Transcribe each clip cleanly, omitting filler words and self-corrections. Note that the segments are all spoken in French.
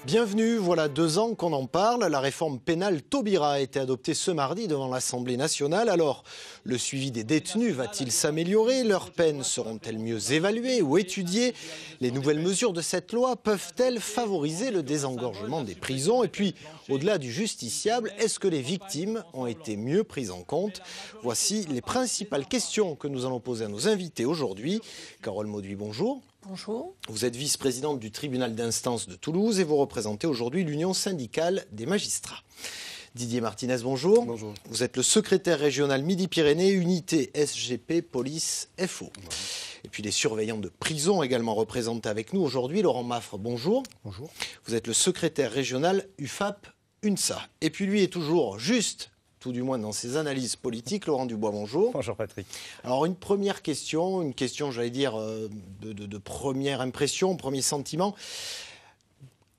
Bienvenue, voilà 2 ans qu'on en parle. La réforme pénale Taubira a été adoptée ce mardi devant l'Assemblée nationale. Alors, le suivi des détenus va-t-il s'améliorer? Leurs peines seront-elles mieux évaluées ou étudiées? Les nouvelles mesures de cette loi peuvent-elles favoriser le désengorgement des prisons? Et puis, au-delà du justiciable, est-ce que les victimes ont été mieux prises en compte? Voici les principales questions que nous allons poser à nos invités aujourd'hui. Carole Mauduit, bonjour. Bonjour. Vous êtes vice-présidente du tribunal d'instance de Toulouse et vous représentez aujourd'hui l'Union syndicale des magistrats. Didier Martinez, bonjour. Bonjour. Vous êtes le secrétaire régional Midi-Pyrénées, unité SGP Police FO. Bonjour. Et puis les surveillants de prison également représentés avec nous aujourd'hui. Laurent Maffre, bonjour. Bonjour. Vous êtes le secrétaire régional UFAP-UNSA. Et puis lui est toujours juste, tout du moins dans ses analyses politiques. Laurent Dubois, bonjour. Bonjour Patrick. Alors une première question, j'allais dire de première impression, premier sentiment.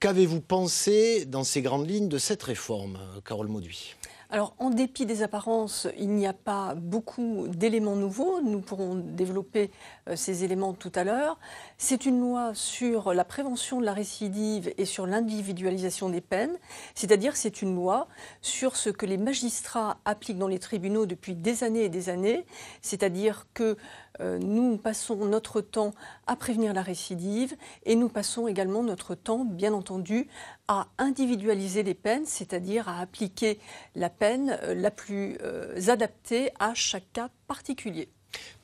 Qu'avez-vous pensé dans ces grandes lignes de cette réforme, Carole Mauduit ? Alors, en dépit des apparences, il n'y a pas beaucoup d'éléments nouveaux. Nous pourrons développer ces éléments tout à l'heure. C'est une loi sur la prévention de la récidive et sur l'individualisation des peines. C'est-à-dire, c'est une loi sur ce que les magistrats appliquent dans les tribunaux depuis des années et des années. C'est-à-dire que nous passons notre temps à prévenir la récidive et nous passons également notre temps, bien entendu, à individualiser les peines, c'est-à-dire à appliquer la peine la plus adaptée à chaque cas particulier.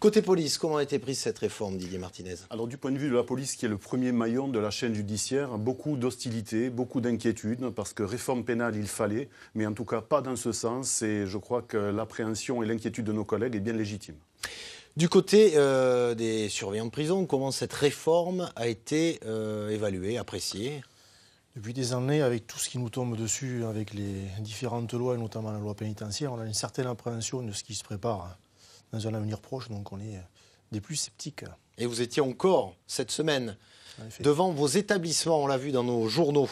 Côté police, comment a été prise cette réforme, Didier Martinez ? Alors du point de vue de la police, qui est le premier maillon de la chaîne judiciaire, beaucoup d'hostilité, beaucoup d'inquiétude, parce que réforme pénale, il fallait, mais en tout cas pas dans ce sens, et je crois que l'appréhension et l'inquiétude de nos collègues est bien légitime. Du côté des surveillants de prison, comment cette réforme a été évaluée, appréciée ? Depuis des années, avec tout ce qui nous tombe dessus, avec les différentes lois, et notamment la loi pénitentiaire, on a une certaine appréhension de ce qui se prépare dans un avenir proche, donc on est des plus sceptiques. Et vous étiez encore, cette semaine, devant vos établissements, on l'a vu dans nos journaux.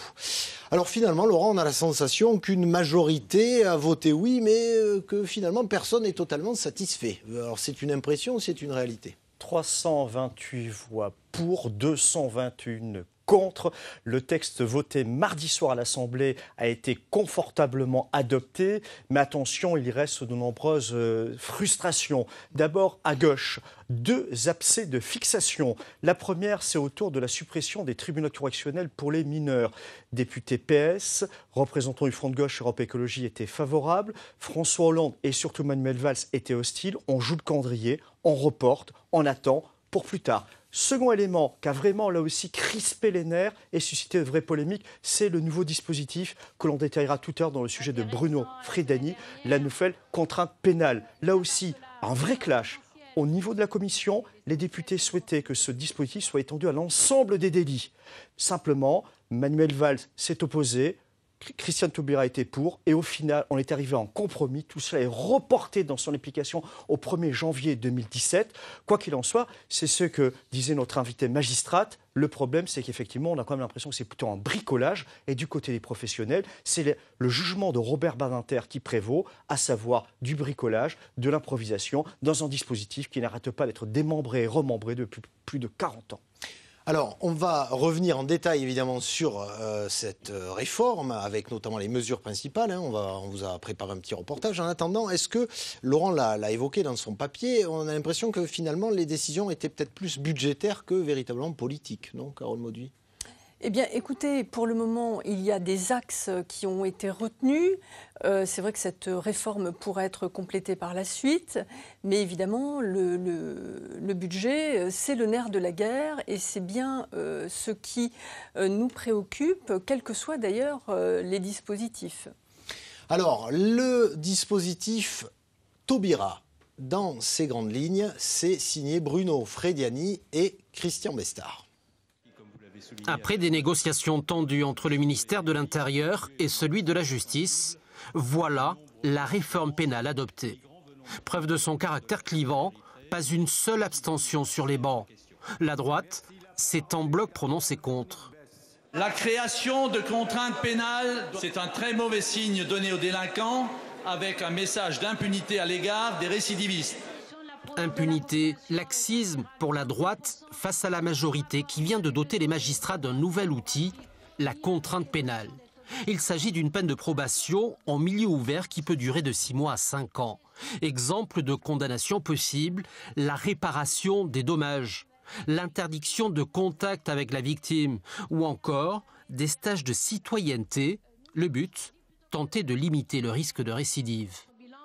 Alors finalement, Laurent, on a la sensation qu'une majorité a voté oui, mais que finalement personne n'est totalement satisfait. Alors c'est une impression ou c'est une réalité ? 328 voix pour, 221 contre. Le texte voté mardi soir à l'Assemblée a été confortablement adopté. Mais attention, il y reste de nombreuses frustrations. D'abord, à gauche, 2 abcès de fixation. La première, c'est autour de la suppression des tribunaux correctionnels pour les mineurs. Députés PS, représentants du Front de gauche Europe Écologie étaient favorables. François Hollande et surtout Manuel Valls étaient hostiles. On joue le calendrier, on reporte, on attend pour plus tard. Second élément qui a vraiment là aussi crispé les nerfs et suscité de vraies polémiques, c'est le nouveau dispositif que l'on détaillera tout à l'heure dans le sujet de Bruno Fridani, la nouvelle contrainte pénale. Là aussi, un vrai clash. Au niveau de la commission, les députés souhaitaient que ce dispositif soit étendu à l'ensemble des délits. Simplement, Manuel Valls s'est opposé, Christiane Taubira était pour, et au final, on est arrivé en compromis. Tout cela est reporté dans son application au 1er janvier 2017. Quoi qu'il en soit, c'est ce que disait notre invitée magistrate. Le problème, c'est qu'effectivement, on a quand même l'impression que c'est plutôt un bricolage. Et du côté des professionnels, c'est le jugement de Robert Badinter qui prévaut, à savoir du bricolage, de l'improvisation, dans un dispositif qui n'arrête pas d'être démembré et remembré depuis plus de 40 ans. Alors, on va revenir en détail évidemment sur cette réforme, avec notamment les mesures principales. On vous a préparé un petit reportage. En attendant, est-ce que, Laurent l'a évoqué dans son papier, on a l'impression que finalement les décisions étaient peut-être plus budgétaires que véritablement politiques, non, Carole Mauduit ? Eh bien, écoutez, pour le moment, il y a des axes qui ont été retenus. C'est vrai que cette réforme pourrait être complétée par la suite, mais évidemment, le budget, c'est le nerf de la guerre et c'est bien ce qui nous préoccupe, quels que soient d'ailleurs les dispositifs. Alors, le dispositif Taubira, dans ses grandes lignes, c'est signé Bruno Fridani et Christian Bestard. Après des négociations tendues entre le ministère de l'Intérieur et celui de la Justice, voilà la réforme pénale adoptée. Preuve de son caractère clivant, pas une seule abstention sur les bancs. La droite s'est en bloc prononcée contre. La création de contraintes pénales, c'est un très mauvais signe donné aux délinquants, avec un message d'impunité à l'égard des récidivistes. Impunité, laxisme pour la droite face à la majorité qui vient de doter les magistrats d'un nouvel outil, la contrainte pénale. Il s'agit d'une peine de probation en milieu ouvert qui peut durer de 6 mois à 5 ans. Exemple de condamnation possible, la réparation des dommages, l'interdiction de contact avec la victime ou encore des stages de citoyenneté. Le but, tenter de limiter le risque de récidive.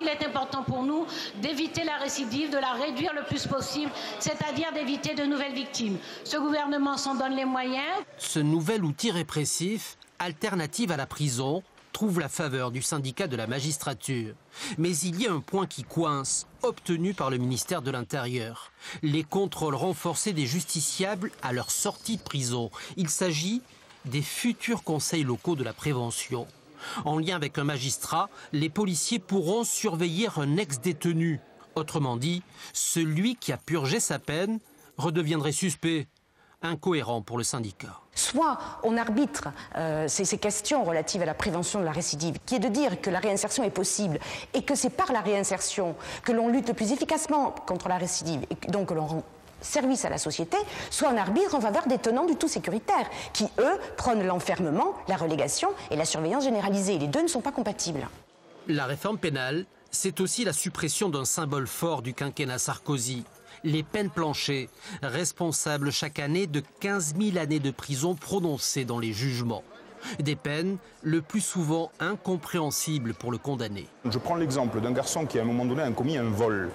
Il est important pour nous d'éviter la récidive, de la réduire le plus possible, c'est-à-dire d'éviter de nouvelles victimes. Ce gouvernement s'en donne les moyens. Ce nouvel outil répressif, alternative à la prison, trouve la faveur du syndicat de la magistrature. Mais il y a un point qui coince, obtenu par le ministère de l'Intérieur. Les contrôles renforcés des justiciables à leur sortie de prison. Il s'agit des futurs conseils locaux de la prévention. En lien avec un magistrat, les policiers pourront surveiller un ex-détenu. Autrement dit, celui qui a purgé sa peine redeviendrait suspect. Incohérent pour le syndicat. Soit on arbitre ces questions relatives à la prévention de la récidive, qui est de dire que la réinsertion est possible et que c'est par la réinsertion que l'on lutte le plus efficacement contre la récidive et donc que l'on rend service à la société, soit on arbitre en faveur des tenants du tout sécuritaire, qui eux prônent l'enfermement, la relégation et la surveillance généralisée. Les deux ne sont pas compatibles. La réforme pénale, c'est aussi la suppression d'un symbole fort du quinquennat Sarkozy. Les peines planchées, responsables chaque année de 15 000 années de prison prononcées dans les jugements. Des peines le plus souvent incompréhensibles pour le condamné. Je prends l'exemple d'un garçon qui à un moment donné a commis un vol,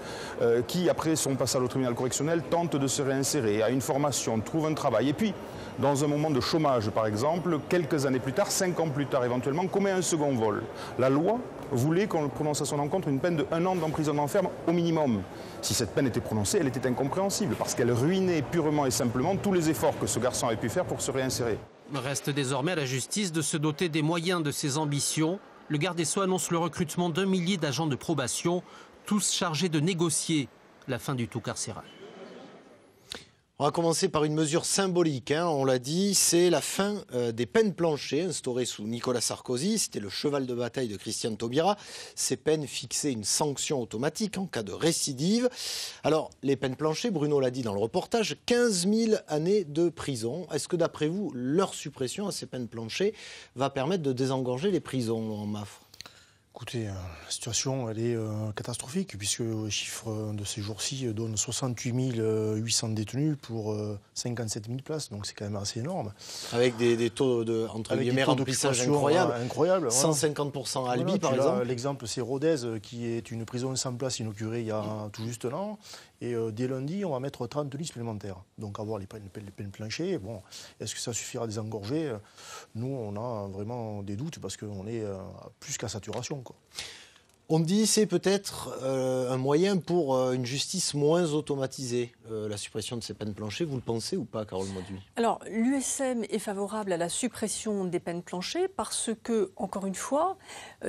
qui après son passage au tribunal correctionnel tente de se réinsérer, a une formation, trouve un travail et puis dans un moment de chômage par exemple, quelques années plus tard, 5 ans plus tard éventuellement, commet un second vol. La loi voulait qu'on prononce à son encontre une peine de 1 an d'emprisonnement ferme au minimum. Si cette peine était prononcée, elle était incompréhensible parce qu'elle ruinait purement et simplement tous les efforts que ce garçon avait pu faire pour se réinsérer. Reste désormais à la justice de se doter des moyens de ses ambitions. Le garde des Sceaux annonce le recrutement d'1 millier d'agents de probation, tous chargés de négocier la fin du tout carcéral. On va commencer par une mesure symbolique, on l'a dit, c'est la fin des peines planchées instaurées sous Nicolas Sarkozy. C'était le cheval de bataille de Christiane Taubira. Ces peines fixaient une sanction automatique en cas de récidive. Alors, les peines planchées, Bruno l'a dit dans le reportage, 15 000 années de prison. Est-ce que d'après vous, leur suppression à ces peines planchées va permettre de désengorger les prisons en MAF ? Écoutez, la situation elle est catastrophique puisque le chiffre de ces jours-ci donne 68 800 détenus pour 57 000 places, donc c'est quand même assez énorme. Avec des taux de entre guillemets remplissage incroyables, 150% à Albi par exemple. L'exemple c'est Rodez qui est une prison sans place inaugurée il y a tout juste un an. Et dès lundi, on va mettre 30 lits supplémentaires. Donc avoir les peines planchées, bon, est-ce que ça suffira à désengorger ? Nous, on a vraiment des doutes parce qu'on est plus qu'à saturation, quoi. On dit c'est peut-être un moyen pour une justice moins automatisée, la suppression de ces peines planchées. Vous le pensez ou pas, Carole Mauduit ? Alors, l'USM est favorable à la suppression des peines planchées parce que, encore une fois,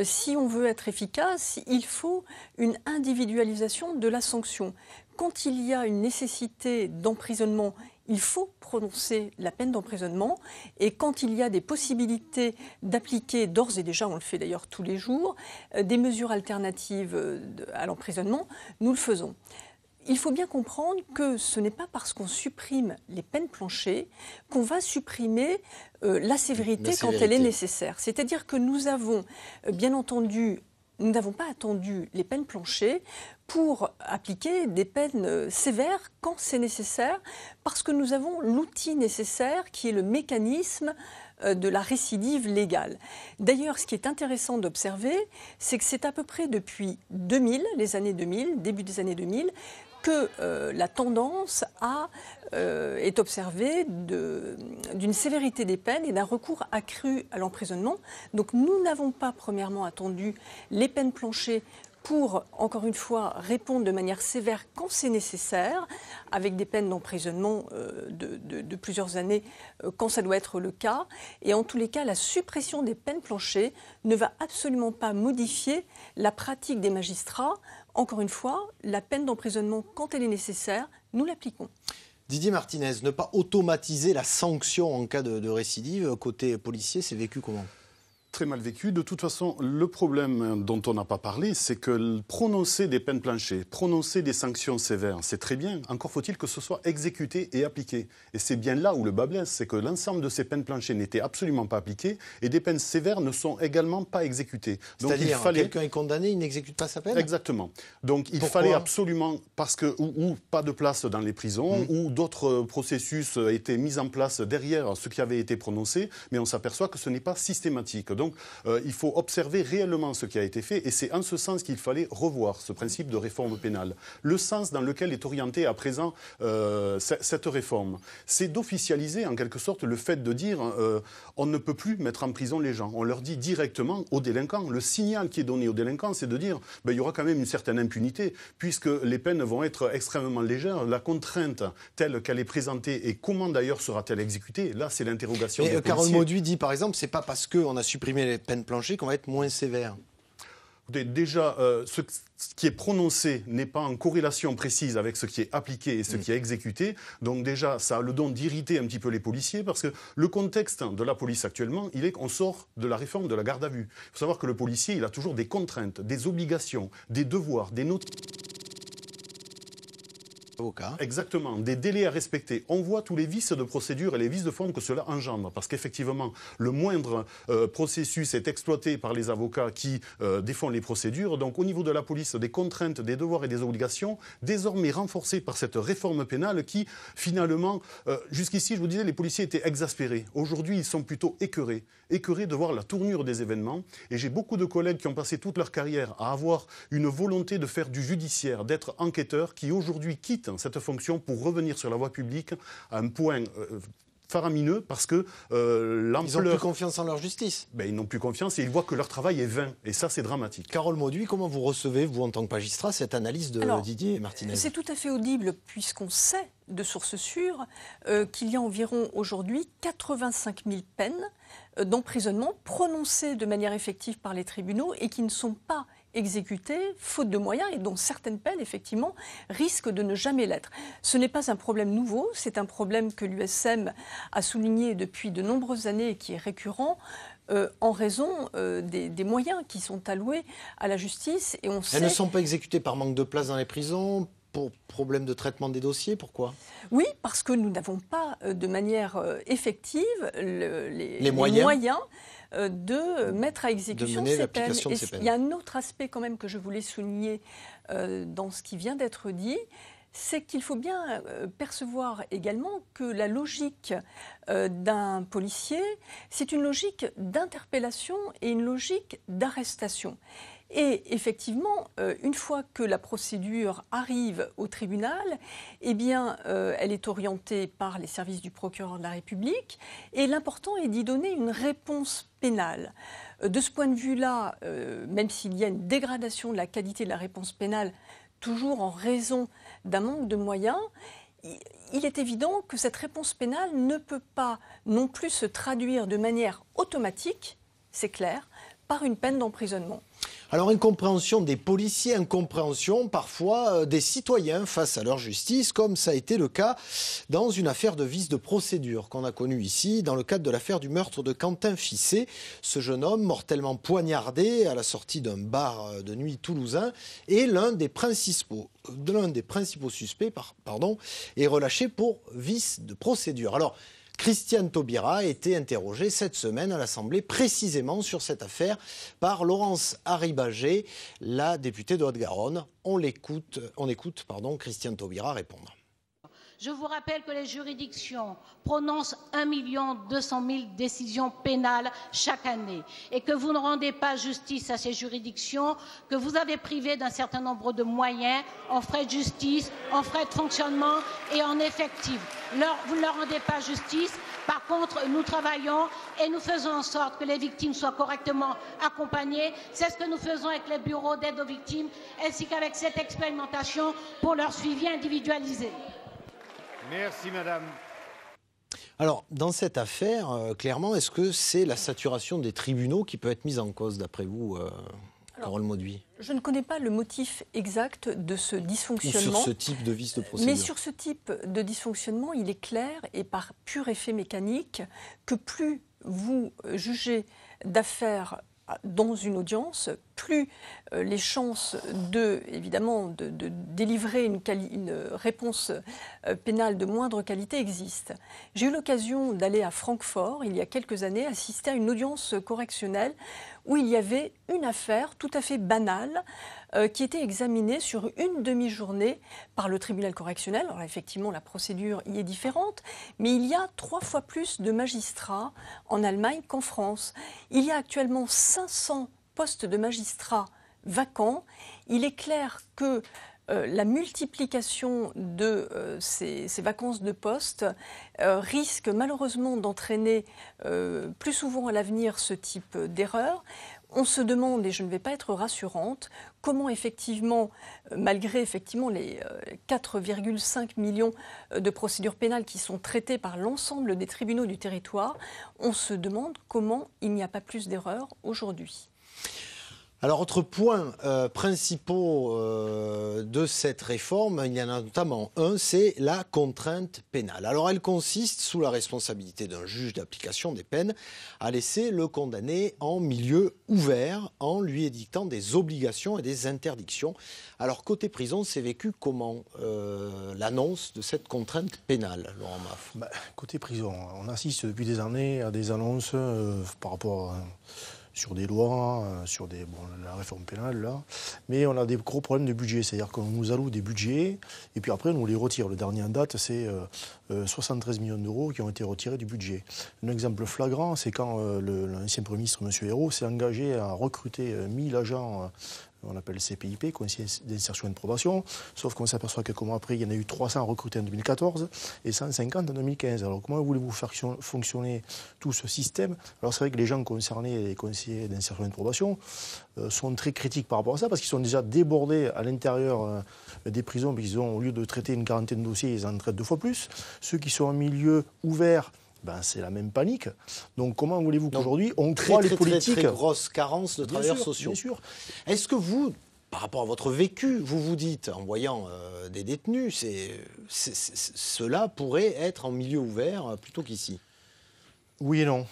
si on veut être efficace, il faut une individualisation de la sanction. Quand il y a une nécessité d'emprisonnement, il faut prononcer la peine d'emprisonnement. Et quand il y a des possibilités d'appliquer, d'ores et déjà, on le fait d'ailleurs tous les jours, des mesures alternatives à l'emprisonnement, nous le faisons. Il faut bien comprendre que ce n'est pas parce qu'on supprime les peines planchées qu'on va supprimer la sévérité quand elle est nécessaire. C'est-à-dire que nous avons, bien entendu, nous n'avons pas attendu les peines planchées pour appliquer des peines sévères quand c'est nécessaire, parce que nous avons l'outil nécessaire qui est le mécanisme de la récidive légale. D'ailleurs, ce qui est intéressant d'observer, c'est que c'est à peu près depuis 2000, les années 2000, début des années 2000, que la tendance est observée d'une sévérité des peines et d'un recours accru à l'emprisonnement. Donc nous n'avons pas premièrement attendu les peines planchées pour, encore une fois, répondre de manière sévère quand c'est nécessaire, avec des peines d'emprisonnement de plusieurs années quand ça doit être le cas. Et en tous les cas, la suppression des peines planchées ne va absolument pas modifier la pratique des magistrats. Encore une fois, la peine d'emprisonnement, quand elle est nécessaire, nous l'appliquons. Didier Martinez, ne pas automatiser la sanction en cas de récidive, côté policier, c'est vécu comment ? Très mal vécu. De toute façon, le problème dont on n'a pas parlé, c'est que prononcer des peines planchées, prononcer des sanctions sévères, c'est très bien. Encore faut-il que ce soit exécuté et appliqué. Et c'est bien là où le bât blesse, c'est que l'ensemble de ces peines planchées n'étaient absolument pas appliquées et des peines sévères ne sont également pas exécutées. C'est-à-dire, quelqu'un est condamné, il n'exécute pas sa peine ? Exactement. Donc il fallait absolument, parce que ou pas de place dans les prisons, ou d'autres processus étaient mis en place derrière ce qui avait été prononcé, mais on s'aperçoit que ce n'est pas systématique. Donc, il faut observer réellement ce qui a été fait et c'est en ce sens qu'il fallait revoir ce principe de réforme pénale. Le sens dans lequel est orientée à présent cette réforme, c'est d'officialiser en quelque sorte le fait de dire on ne peut plus mettre en prison les gens. On leur dit directement aux délinquants. Le signal qui est donné aux délinquants, c'est de dire il y aura quand même une certaine impunité puisque les peines vont être extrêmement légères. La contrainte telle qu'elle est présentée et comment d'ailleurs sera-t-elle exécutée, là c'est l'interrogation des policiers. Carole Mauduit dit par exemple, c'est pas parce qu'on a supprimé les peines planchées qu'on va être moins sévère. Déjà, ce qui est prononcé n'est pas en corrélation précise avec ce qui est appliqué et ce qui est exécuté. Donc déjà, ça a le don d'irriter un petit peu les policiers parce que le contexte de la police actuellement, il est qu'on sort de la réforme de la garde à vue. Il faut savoir que le policier, il a toujours des contraintes, des obligations, des devoirs, des notifications. Exactement, des délais à respecter. On voit tous les vices de procédure et les vices de forme que cela engendre. Parce qu'effectivement, le moindre processus est exploité par les avocats qui défendent les procédures. Donc au niveau de la police, des contraintes, des devoirs et des obligations, désormais renforcées par cette réforme pénale qui, finalement, jusqu'ici, je vous disais, les policiers étaient exaspérés. Aujourd'hui, ils sont plutôt écœurés de voir la tournure des événements. Et j'ai beaucoup de collègues qui ont passé toute leur carrière à avoir une volonté de faire du judiciaire, d'être enquêteurs, qui aujourd'hui quittent cette fonction pour revenir sur la voie publique à un point faramineux parce que l'ampleur... Ils n'ont plus confiance en leur justice. Ils n'ont plus confiance et ils voient que leur travail est vain. Et ça, c'est dramatique. Carole Mauduit, comment vous recevez, vous, en tant que magistrat, cette analyse de Didier Martinez ? C'est tout à fait audible puisqu'on sait de sources sûres qu'il y a environ aujourd'hui 85 000 peines d'emprisonnement prononcées de manière effective par les tribunaux et qui ne sont pas exécutées faute de moyens et dont certaines peines, effectivement, risquent de ne jamais l'être. Ce n'est pas un problème nouveau, c'est un problème que l'USM a souligné depuis de nombreuses années et qui est récurrent en raison des moyens qui sont alloués à la justice. Et on sait... Elles ne sont pas exécutées par manque de place dans les prisons, pour problème de traitement des dossiers, pourquoi ? Oui, parce que nous n'avons pas de manière effective les moyens de mettre à exécution ces peines. Il y a un autre aspect quand même que je voulais souligner dans ce qui vient d'être dit, c'est qu'il faut bien percevoir également que la logique d'un policier, c'est une logique d'interpellation et une logique d'arrestation. Et effectivement, une fois que la procédure arrive au tribunal, eh bien, elle est orientée par les services du procureur de la République et l'important est d'y donner une réponse pénale. De ce point de vue-là, même s'il y a une dégradation de la qualité de la réponse pénale, toujours en raison d'un manque de moyens, il est évident que cette réponse pénale ne peut pas non plus se traduire de manière automatique, c'est clair, par une peine d'emprisonnement. Alors, incompréhension des policiers, incompréhension parfois des citoyens face à leur justice, comme ça a été le cas dans une affaire de vice de procédure qu'on a connue ici, dans le cadre de l'affaire du meurtre de Quentin Fissé. Ce jeune homme, mortellement poignardé à la sortie d'un bar de nuit toulousain, est l'un des principaux suspects est relâché pour vice de procédure. Alors, Christiane Taubira a été interrogée cette semaine à l'Assemblée précisément sur cette affaire par Laurence Harribagé, la députée de Haute-Garonne. On écoute Christiane Taubira répondre. Je vous rappelle que les juridictions prononcent 1 200 000 décisions pénales chaque année et que vous ne rendez pas justice à ces juridictions, que vous avez privé d'un certain nombre de moyens en frais de justice, en frais de fonctionnement et en effectifs. Vous ne leur rendez pas justice. Par contre, nous travaillons et nous faisons en sorte que les victimes soient correctement accompagnées. C'est ce que nous faisons avec les bureaux d'aide aux victimes ainsi qu'avec cette expérimentation pour leur suivi individualisé. Merci, madame. Alors, dans cette affaire, clairement, est-ce que c'est la saturation des tribunaux qui peut être mise en cause, d'après vous, Carole Mauduit ? Je ne connais pas le motif exact de ce dysfonctionnement. Ou sur ce type de vice de procédure. Mais sur ce type de dysfonctionnement, il est clair, et par pur effet mécanique, que plus vous jugez d'affaires dans une audience, plus les chances évidemment, de délivrer une réponse pénale de moindre qualité existent. J'ai eu l'occasion d'aller à Francfort, il y a quelques années, assister à une audience correctionnelle où il y avait une affaire tout à fait banale qui était examinée sur une demi-journée par le tribunal correctionnel. Alors effectivement, la procédure y est différente, mais il y a 3 fois plus de magistrats en Allemagne qu'en France. Il y a actuellement 500 postes de magistrats vacants. Il est clair que la multiplication de ces vacances de postes risque malheureusement d'entraîner plus souvent à l'avenir ce type d'erreur. On se demande, et je ne vais pas être rassurante, comment effectivement, malgré effectivement les 4,5 millions de procédures pénales qui sont traitées par l'ensemble des tribunaux du territoire, on se demande comment il n'y a pas plus d'erreurs aujourd'hui. Alors, autre point principaux de cette réforme, il y en a notamment un, c'est la contrainte pénale. Alors, elle consiste, sous la responsabilité d'un juge d'application des peines, à laisser le condamné en milieu ouvert en lui édictant des obligations et des interdictions. Alors, côté prison, c'est vécu comment l'annonce de cette contrainte pénale, Laurent Maff? Côté prison, on assiste depuis des années à des annonces par rapport sur des lois, sur la réforme pénale, là. Mais on a des gros problèmes de budget. C'est-à-dire qu'on nous alloue des budgets et puis après, on nous les retire. Le dernier en date, c'est 73 millions d'euros qui ont été retirés du budget. Un exemple flagrant, c'est quand l'ancien Premier ministre, M. Ayrault, s'est engagé à recruter 1000 agents on appelle CPIP, conseiller d'insertion et de probation, sauf qu'on s'aperçoit quelques mois après, il y en a eu 300 recrutés en 2014 et 150 en 2015. Alors comment voulez-vous faire fonctionner tout ce système? Alors c'est vrai que les gens concernés, les conseillers d'insertion et de probation, sont très critiques par rapport à ça, parce qu'ils sont déjà débordés à l'intérieur des prisons, puisqu'ils ont, au lieu de traiter une quarantaine de dossiers, ils en traitent 2 fois plus. Ceux qui sont en milieu ouvert, c'est la même panique. Donc comment voulez-vous qu'aujourd'hui on croit les politiques... Très grosse carence de travailleurs sociaux. Bien sûr. Est-ce que vous, par rapport à votre vécu, vous vous dites, en voyant des détenus, cela pourrait être en milieu ouvert plutôt qu'ici? Oui et non.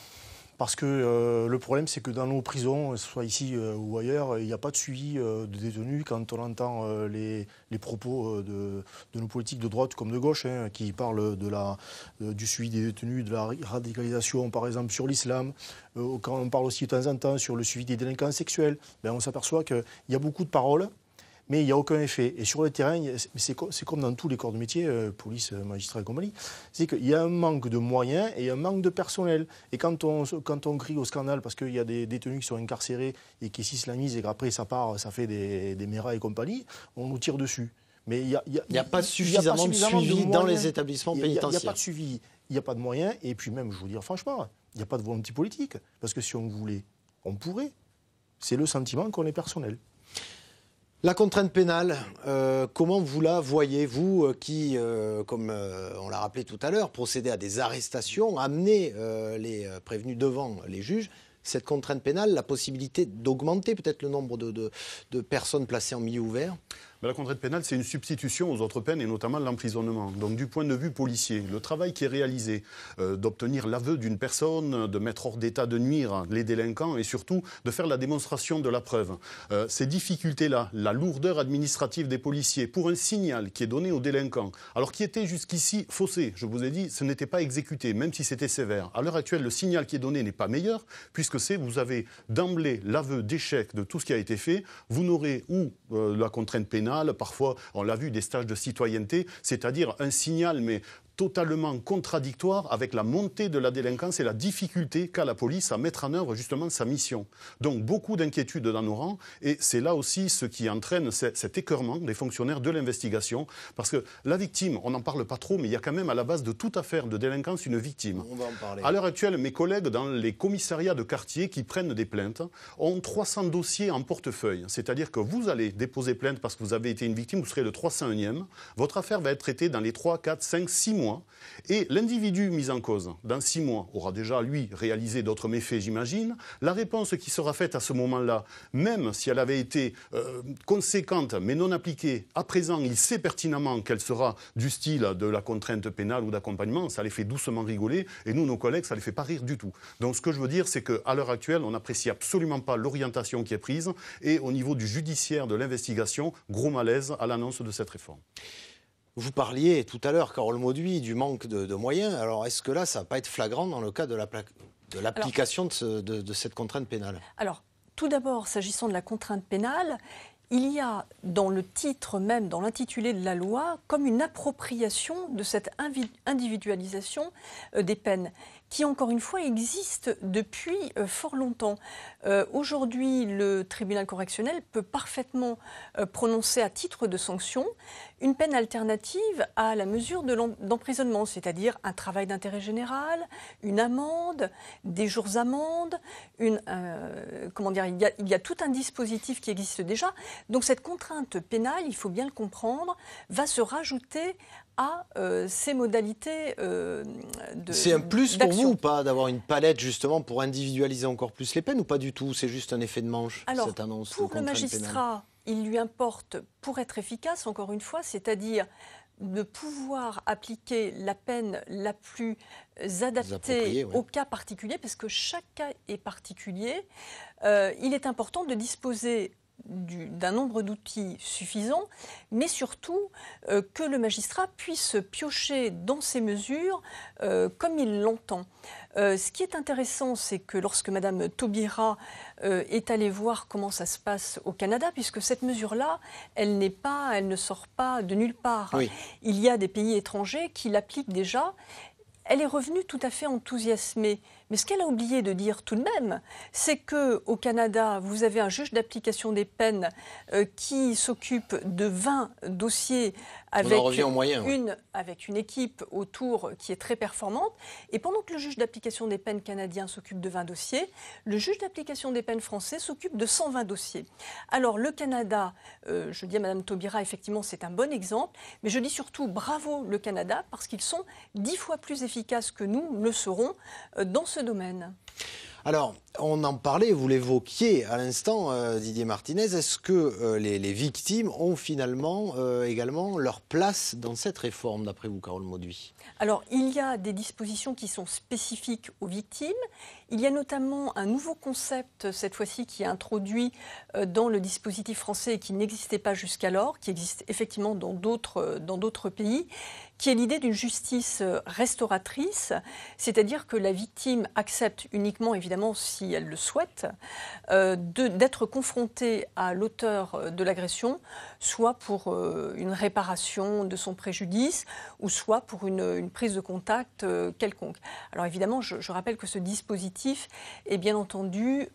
Parce que le problème, c'est que dans nos prisons, soit ici ou ailleurs, il n'y a pas de suivi de détenus. Quand on entend les propos de nos politiques de droite comme de gauche, qui parlent du suivi des détenus, de la radicalisation, par exemple, sur l'islam, quand on parle aussi de temps en temps sur le suivi des délinquants sexuels, on s'aperçoit qu'il y a beaucoup de paroles, mais il n'y a aucun effet. Et sur le terrain, c'est comme dans tous les corps de métier, police, magistrats et compagnie, c'est qu'il y a un manque de moyens et un manque de personnel. Et quand on crie au scandale parce qu'il y a des détenus qui sont incarcérés et qui s'islamisent et qu'après ça part, ça fait des méras et compagnie, on nous tire dessus. Mais il n'y a pas suffisamment de suivi dans les établissements pénitentiaires. Il n'y a pas de suivi, il n'y a pas de moyens. Et puis même, je vous dis franchement, il n'y a pas de volonté politique. Parce que si on voulait, on pourrait. C'est le sentiment qu'on est personnel. La contrainte pénale, comment vous la voyez, vous qui, comme on l'a rappelé tout à l'heure, procédez à des arrestations, amenez les prévenus devant les juges? Cette contrainte pénale, la possibilité d'augmenter peut-être le nombre de personnes placées en milieu ouvert? La contrainte pénale, c'est une substitution aux autres peines et notamment l'emprisonnement. Donc du point de vue policier, le travail qui est réalisé d'obtenir l'aveu d'une personne, de mettre hors d'état de nuire les délinquants et surtout de faire la démonstration de la preuve. Ces difficultés-là, la lourdeur administrative des policiers pour un signal qui est donné aux délinquants, alors qui était jusqu'ici faussé, je vous ai dit, ce n'était pas exécuté, même si c'était sévère. À l'heure actuelle, le signal qui est donné n'est pas meilleur, puisque vous avez d'emblée l'aveu d'échec de tout ce qui a été fait, vous n'aurez ou la contrainte pénale, parfois, on l'a vu, des stages de citoyenneté, c'est-à-dire un signal, mais totalement contradictoire avec la montée de la délinquance et la difficulté qu'a la police à mettre en œuvre justement sa mission. Donc beaucoup d'inquiétudes dans nos rangs et c'est là aussi ce qui entraîne cet écœurement des fonctionnaires de l'investigation parce que la victime, on n'en parle pas trop, mais il y a quand même à la base de toute affaire de délinquance une victime. On va en parler. À l'heure actuelle, mes collègues dans les commissariats de quartier qui prennent des plaintes ont 300 dossiers en portefeuille. C'est-à-dire que vous allez déposer plainte parce que vous avez été une victime, vous serez le 301e. Votre affaire va être traitée dans les 3, 4, 5, 6 mois. mois. Et l'individu mis en cause, dans 6 mois, aura déjà, lui, réalisé d'autres méfaits, j'imagine. La réponse qui sera faite à ce moment-là, même si elle avait été conséquente, mais non appliquée, à présent, il sait pertinemment qu'elle sera du style de la contrainte pénale ou d'accompagnement. Ça les fait doucement rigoler. Et nous, nos collègues, ça les fait pas rire du tout. Donc ce que je veux dire, c'est qu'à l'heure actuelle, on n'apprécie absolument pas l'orientation qui est prise. Et au niveau du judiciaire, de l'investigation, gros malaise à l'annonce de cette réforme. Vous parliez tout à l'heure, Carole Mauduit, du manque de moyens. Alors, est-ce que là, ça ne va pas être flagrant dans le cas de l'application de cette contrainte pénale? Alors, tout d'abord, s'agissant de la contrainte pénale, il y a dans le titre même, dans l'intitulé de la loi, comme une appropriation de cette individualisation des peines, qui, encore une fois, existe depuis fort longtemps. Aujourd'hui, le tribunal correctionnel peut parfaitement prononcer à titre de sanction une peine alternative à la mesure d'emprisonnement, c'est-à-dire un travail d'intérêt général, une amende, des jours amendes, il y a tout un dispositif qui existe déjà. Donc cette contrainte pénale, il faut bien le comprendre, va se rajouter à ces modalités de. C'est un plus pour vous ou pas d'avoir une palette justement pour individualiser encore plus les peines ou pas du tout? C'est juste un effet de manche, cette annonce de pour contrainte le magistrat, il lui importe, pour être efficace, encore une fois, c'est-à-dire de pouvoir appliquer la peine la plus adaptée au cas particulier, parce que chaque cas est particulier. Il est important de disposer d'un nombre d'outils suffisant, mais surtout que le magistrat puisse piocher dans ces mesures comme il l'entend. Ce qui est intéressant, c'est que lorsque Mme Taubira est allée voir comment ça se passe au Canada, puisque cette mesure-là, elle ne sort pas de nulle part. Oui. Il y a des pays étrangers qui l'appliquent déjà. Elle est revenue tout à fait enthousiasmée. Mais ce qu'elle a oublié de dire tout de même, c'est qu'au Canada, vous avez un juge d'application des peines qui s'occupe de 20 dossiers avec une équipe autour qui est très performante. Et pendant que le juge d'application des peines canadien s'occupe de 20 dossiers, le juge d'application des peines français s'occupe de 120 dossiers. Alors le Canada, je dis à Mme Taubira, effectivement, c'est un bon exemple, mais je dis surtout bravo le Canada, parce qu'ils sont 10 fois plus efficaces que nous le serons dans ce domaine. Alors, on en parlait, vous l'évoquiez à l'instant, Didier Martinez. Est-ce que les victimes ont finalement également leur place dans cette réforme, d'après vous, Carole Mauduit? Alors, il y a des dispositions qui sont spécifiques aux victimes. Il y a notamment un nouveau concept, cette fois-ci, qui est introduit dans le dispositif français et qui n'existait pas jusqu'alors, qui existe effectivement dans d'autres pays, qui est l'idée d'une justice restauratrice, c'est-à-dire que la victime accepte uniquement, évidemment, si elle le souhaite, d'être confrontée à l'auteur de l'agression, soit pour une réparation de son préjudice, ou soit pour une prise de contact quelconque. Alors évidemment, je rappelle que ce dispositif est bien entendu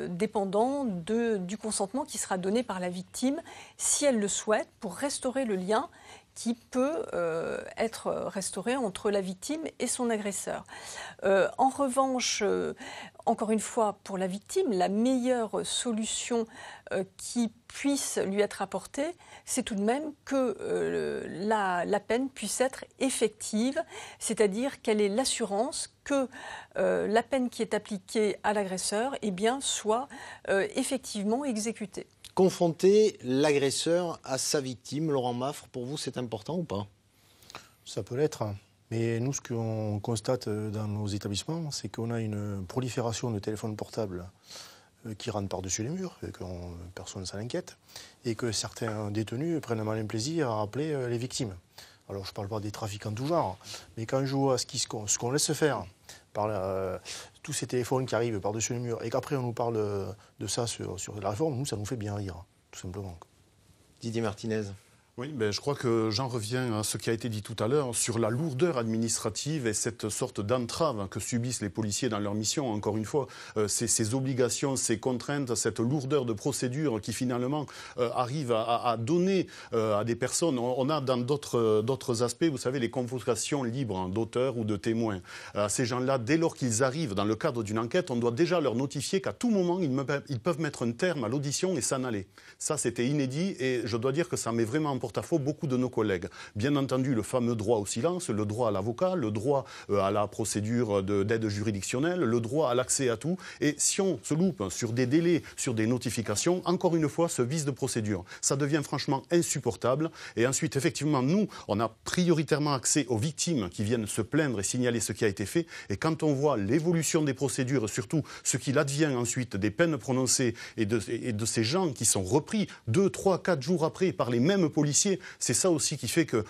dépendant du consentement qui sera donné par la victime, si elle le souhaite, pour restaurer le lien qui peut être restauré entre la victime et son agresseur. En revanche, encore une fois, pour la victime, la meilleure solution qui puisse lui être apportée, c'est tout de même que la peine puisse être effective, c'est-à-dire qu'elle ait l'assurance que la peine qui est appliquée à l'agresseur soit effectivement exécutée. Confronter l'agresseur à sa victime, Laurent Maffre, pour vous, c'est important ou pas? Ça peut l'être. Mais nous, ce qu'on constate dans nos établissements, c'est qu'on a une prolifération de téléphones portables qui rentrent par-dessus les murs, et que personne ne s'en inquiète, et que certains détenus prennent un malin plaisir à appeler les victimes. Alors, je ne parle pas des trafiquants de tout genre, mais quand je vois ce qu'on laisse faire par tous ces téléphones qui arrivent par-dessus les murs, et qu'après on nous parle de ça sur la réforme, nous, ça nous fait bien rire, tout simplement. Didier Martinez. Oui, je crois que j'en reviens à ce qui a été dit tout à l'heure sur la lourdeur administrative et cette sorte d'entrave que subissent les policiers dans leur mission. Encore une fois, ces obligations, ces contraintes, cette lourdeur de procédure qui finalement arrive à donner à des personnes. On a dans d'autres aspects, vous savez, les convocations libres d'auteurs ou de témoins. Ces gens-là, dès lors qu'ils arrivent dans le cadre d'une enquête, on doit déjà leur notifier qu'à tout moment, ils peuvent mettre un terme à l'audition et s'en aller. Ça, c'était inédit et je dois dire que ça met vraiment en porte-à-faux beaucoup de nos collègues. Bien entendu, le fameux droit au silence, le droit à l'avocat, le droit à la procédure d'aide juridictionnelle, le droit à l'accès à tout. Et si on se loupe sur des délais, sur des notifications, encore une fois, ce vice de procédure, ça devient franchement insupportable. Et ensuite, effectivement, nous, on a prioritairement accès aux victimes qui viennent se plaindre et signaler ce qui a été fait. Et quand on voit l'évolution des procédures, surtout ce qu'il advient ensuite des peines prononcées et de ces gens qui sont repris 2, 3, 4 jours après par les mêmes policiers, c'est ça aussi qui fait que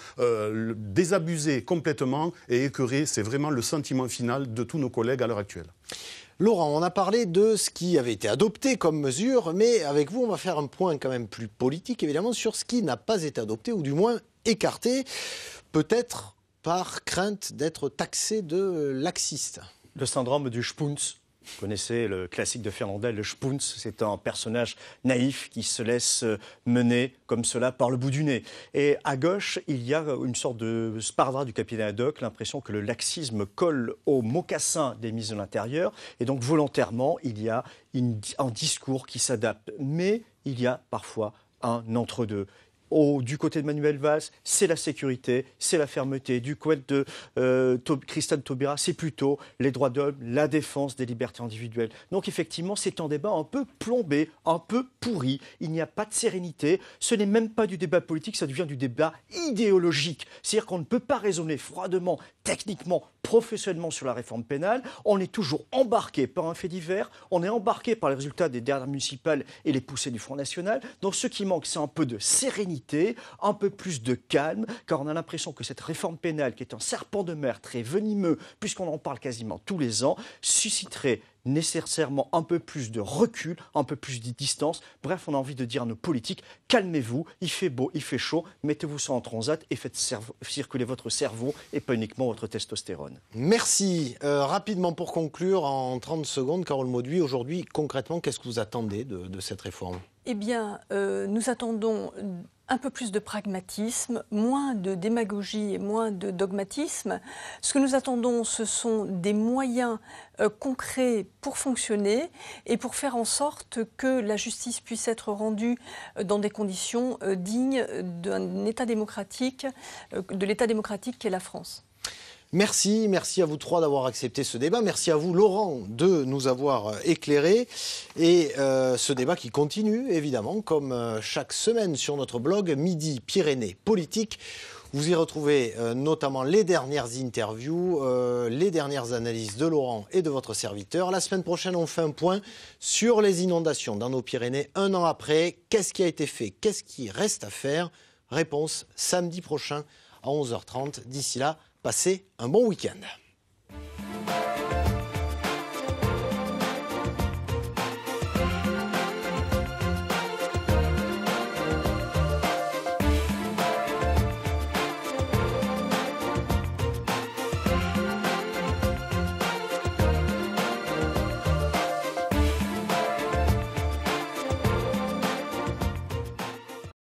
désabusé complètement et écœuré, c'est vraiment le sentiment final de tous nos collègues à l'heure actuelle. Laurent, on a parlé de ce qui avait été adopté comme mesure, mais avec vous, on va faire un point quand même plus politique, évidemment, sur ce qui n'a pas été adopté, ou du moins écarté, peut-être par crainte d'être taxé de laxiste. Le syndrome du Spunz. Vous connaissez le classique de Fernandel, le Spunz, c'est un personnage naïf qui se laisse mener comme cela par le bout du nez. Et à gauche, il y a une sorte de sparadrap du capitaine Haddock, l'impression que le laxisme colle au mocassin des ministres de l'Intérieur. Et donc volontairement, il y a un discours qui s'adapte. Mais il y a parfois un entre-deux. Du côté de Manuel Valls, c'est la sécurité, c'est la fermeté. Du côté de Christiane Taubira, c'est plutôt les droits d'homme, la défense des libertés individuelles. Donc effectivement, c'est un débat un peu plombé, un peu pourri. Il n'y a pas de sérénité. Ce n'est même pas du débat politique, ça devient du débat idéologique. C'est-à-dire qu'on ne peut pas raisonner froidement, techniquement, professionnellement sur la réforme pénale. On est toujours embarqué par un fait divers. On est embarqué par les résultats des dernières municipales et les poussées du Front National. Donc ce qui manque, c'est un peu de sérénité, un peu plus de calme, car on a l'impression que cette réforme pénale, qui est un serpent de mer très venimeux, puisqu'on en parle quasiment tous les ans, susciterait nécessairement un peu plus de recul, un peu plus de distance. Bref, on a envie de dire à nos politiques, calmez-vous, il fait beau, il fait chaud, mettez-vous ça en transat et faites circuler votre cerveau et pas uniquement votre testostérone. Merci. Rapidement pour conclure, en 30 secondes, Carole Mauduit, aujourd'hui, concrètement, qu'est-ce que vous attendez de cette réforme ? Eh bien, nous attendons un peu plus de pragmatisme, moins de démagogie et moins de dogmatisme. Ce que nous attendons, ce sont des moyens concrets pour fonctionner et pour faire en sorte que la justice puisse être rendue dans des conditions dignes d'un État démocratique, de l'État démocratique qu'est la France. Merci à vous trois d'avoir accepté ce débat. Merci à vous, Laurent, de nous avoir éclairés. Et ce débat qui continue, évidemment, comme chaque semaine sur notre blog Midi Pyrénées Politique. Vous y retrouvez notamment les dernières interviews, les dernières analyses de Laurent et de votre serviteur. La semaine prochaine, on fait un point sur les inondations dans nos Pyrénées. Un an après, qu'est-ce qui a été fait? Qu'est-ce qui reste à faire? Réponse samedi prochain à 11h30. D'ici là, passez un bon week-end.